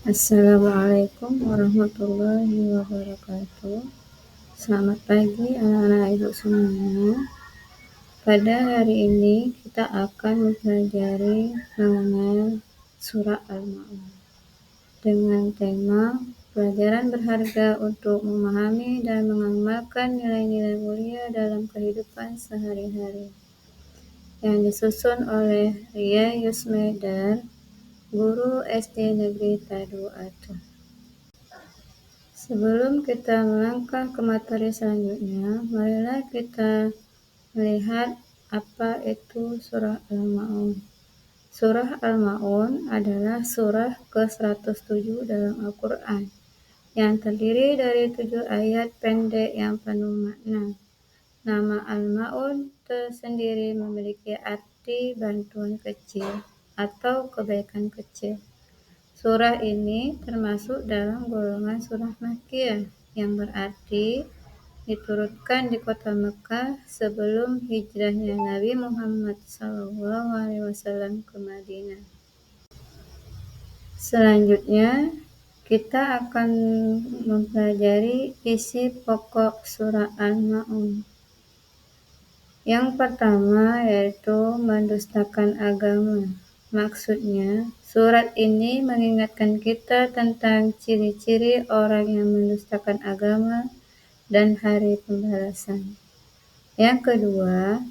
Assalamualaikum warahmatullahi wabarakatuh. Selamat pagi anak-anak ibu semuanya. Pada hari ini kita akan mempelajari mengenai surah Al-Ma'un dengan tema pelajaran berharga untuk memahami dan mengamalkan nilai-nilai mulia dalam kehidupan sehari-hari, yang disusun oleh Ria Yusmedar, guru SD Negeri Tadu Aceh. Sebelum kita melangkah ke materi selanjutnya, marilah kita melihat apa itu surah Al-Ma'un. Surah Al-Ma'un adalah surah ke-107 dalam Al-Quran, yang terdiri dari 7 ayat pendek yang penuh makna. Nama Al-Ma'un tersendiri memiliki arti bantuan kecil atau kebaikan kecil. Surah ini termasuk dalam golongan surah Makkiyah, yang berarti diturunkan di kota Mekah sebelum hijrahnya Nabi Muhammad SAW ke Madinah. Selanjutnya, kita akan mempelajari isi pokok surah Al-Ma'un. Yang pertama yaitu mendustakan agama. Maksudnya, surat ini mengingatkan kita tentang ciri-ciri orang yang mendustakan agama dan hari pembalasan. Yang kedua,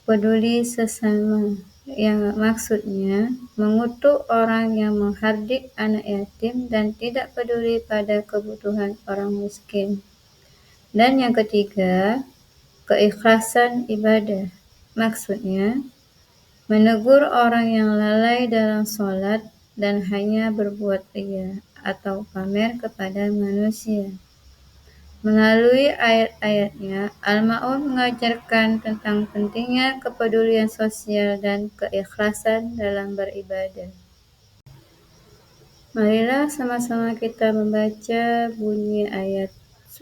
peduli sesama. Yang maksudnya mengutuk orang yang menghardik anak yatim dan tidak peduli pada kebutuhan orang miskin. Dan yang ketiga, keikhlasan ibadah. Maksudnya menegur orang yang lalai dalam sholat dan hanya berbuat ria atau pamer kepada manusia. Melalui ayat-ayatnya, Al-Ma'un mengajarkan tentang pentingnya kepedulian sosial dan keikhlasan dalam beribadah. Marilah sama-sama kita membaca bunyi ayat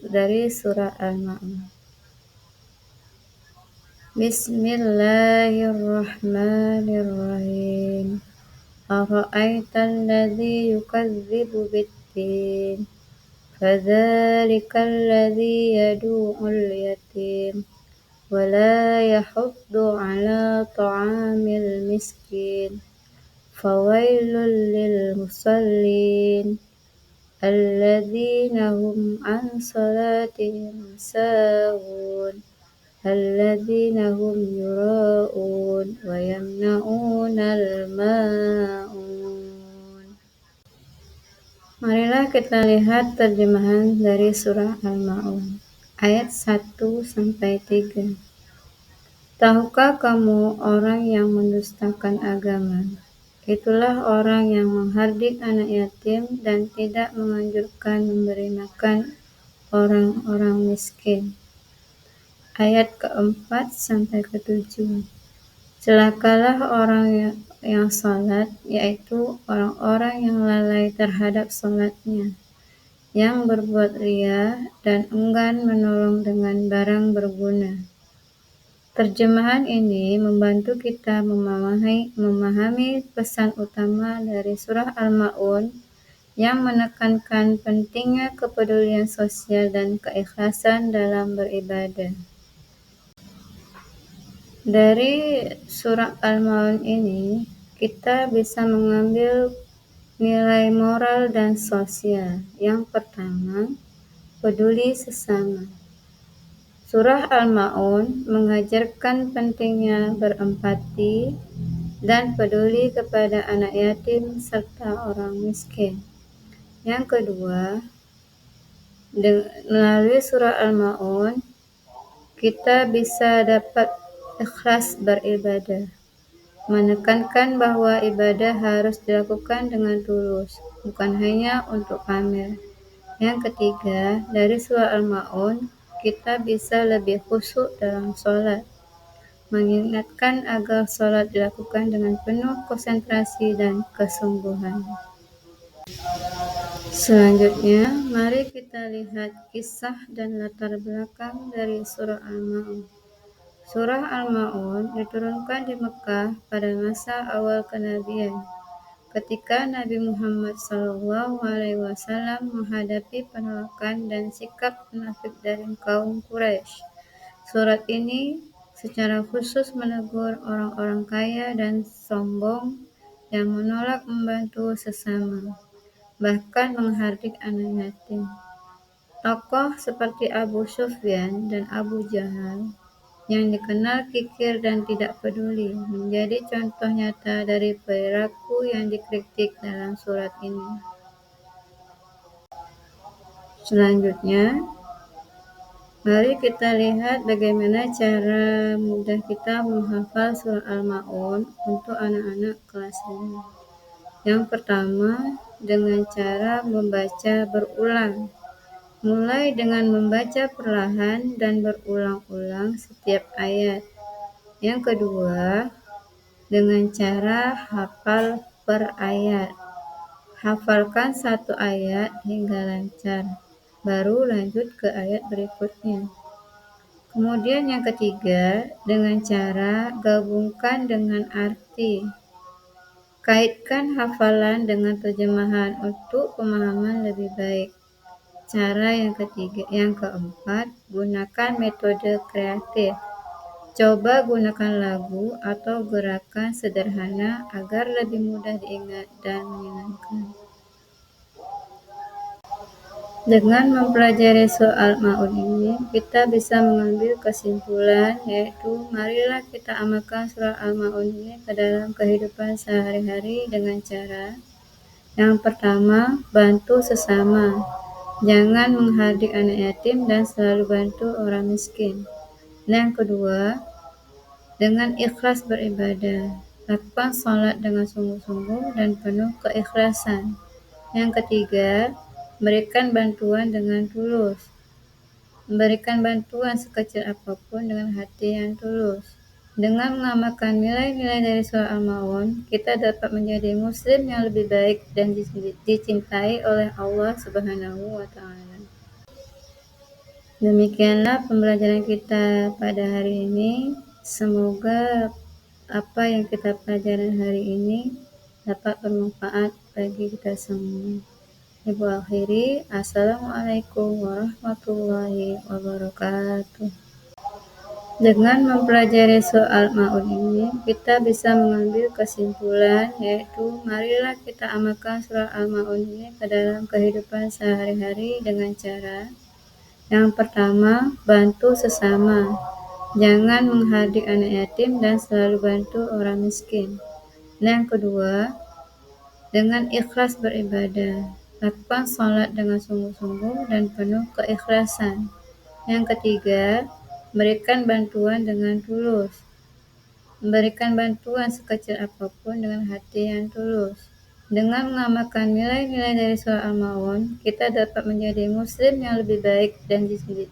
dari surah Al-Ma'un. Bismillahirrahmanirrahim. Ara'aital ladzi yukadzibu bid-din, fadzalikal ladzi yad'ul yatim wa la yahuddu 'ala ta'amil miskin, fawailul lil musallin alladzina hum 'an salatihim sahun alladzina hum yura'un wa yamna'unal ma'un. Marilah kita lihat terjemahan dari surah Al-Ma'un ayat 1-3. Tahukah kamu orang yang mendustakan agama? Itulah orang yang menghardik anak yatim dan tidak menganjurkan memberi makan orang-orang miskin. Ayat ke-4-7. Celakalah orang yang salat, yaitu orang-orang yang lalai terhadap salatnya, yang berbuat ria dan enggan menolong dengan barang berguna. Terjemahan ini membantu kita memahami pesan utama dari surah Al-Ma'un yang menekankan pentingnya kepedulian sosial dan keikhlasan dalam beribadah. Dari surah Al-Ma'un ini, kita bisa mengambil nilai moral dan sosial. Yang pertama, peduli sesama. Surah Al-Ma'un mengajarkan pentingnya berempati dan peduli kepada anak yatim serta orang miskin. Yang kedua, melalui surah Al-Ma'un, kita bisa dapat ikhlas beribadah, menekankan bahwa ibadah harus dilakukan dengan tulus, bukan hanya untuk pamer. Yang ketiga, dari surah Al-Ma'un, kita bisa lebih khusyuk dalam sholat, mengingatkan agar sholat dilakukan dengan penuh konsentrasi dan kesungguhan. Selanjutnya, mari kita lihat kisah dan latar belakang dari surah Al-Ma'un. Surah Al-Ma'un diturunkan di Mekah pada masa awal kenabian. ketika Nabi Muhammad SAW menghadapi penolakan dan sikap munafik dari kaum Quraisy. Surat ini secara khusus menegur orang-orang kaya dan sombong yang menolak membantu sesama, bahkan menghardik anak yatim. Tokoh seperti Abu Sufyan dan Abu Jahal yang dikenal kikir dan tidak peduli menjadi contoh nyata dari perilaku yang dikritik dalam surat ini. Selanjutnya, mari kita lihat bagaimana cara mudah kita menghafal surah Al-Ma'un untuk anak-anak kelas 5. Yang pertama, dengan cara membaca berulang. Mulai dengan membaca perlahan dan berulang-ulang setiap ayat. Yang kedua, dengan cara hafal per ayat. Hafalkan satu ayat hingga lancar, baru lanjut ke ayat berikutnya. Kemudian yang ketiga, dengan cara gabungkan dengan arti. Kaitkan hafalan dengan terjemahan untuk pemahaman lebih baik. Cara yang keempat, gunakan metode kreatif. Coba gunakan lagu atau gerakan sederhana agar lebih mudah diingat dan menyenangkan. Dengan mempelajari soal Ma'un ini, kita bisa mengambil kesimpulan, yaitu marilah kita amalkan surah Al-Ma'un ini ke dalam kehidupan sehari-hari dengan cara yang pertama, bantu sesama. Jangan menghardik anak yatim dan selalu bantu orang miskin. Yang kedua, dengan ikhlas beribadah. Lakukan salat dengan sungguh-sungguh dan penuh keikhlasan. Yang ketiga, berikan bantuan dengan tulus. Memberikan bantuan sekecil apapun dengan hati yang tulus. Dengan mengamalkan nilai-nilai dari surah Al-Ma'un, kita dapat menjadi muslim yang lebih baik dan dicintai oleh Allah Subhanahu wa Ta'ala. Demikianlah pembelajaran kita pada hari ini. Semoga apa yang kita pelajari hari ini dapat bermanfaat bagi kita semua. Ibu akhiri, Assalamualaikum warahmatullahi wabarakatuh. Dengan mempelajari soal Ma'un ini, kita bisa mengambil kesimpulan, yaitu marilah kita amalkan surah Al-Ma'un ini ke dalam kehidupan sehari-hari dengan cara yang pertama, bantu sesama. Jangan menghardik anak yatim dan selalu bantu orang miskin. Yang kedua, dengan ikhlas beribadah. Lakukan salat dengan sungguh-sungguh dan penuh keikhlasan. Yang ketiga, berikan bantuan dengan tulus. Memberikan bantuan sekecil apapun dengan hati yang tulus. Dengan mengamalkan nilai-nilai dari surah Al-Ma'un, kita dapat menjadi muslim yang lebih baik dan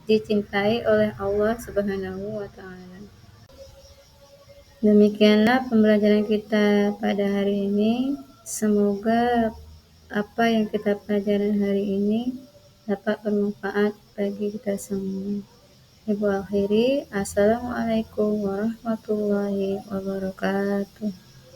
dicintai oleh Allah Subhanahu wa Ta'ala. Demikianlah pembelajaran kita pada hari ini. Semoga apa yang kita pelajari hari ini dapat bermanfaat bagi kita semua. Ibu akhiri, Assalamualaikum warahmatullahi wabarakatuh.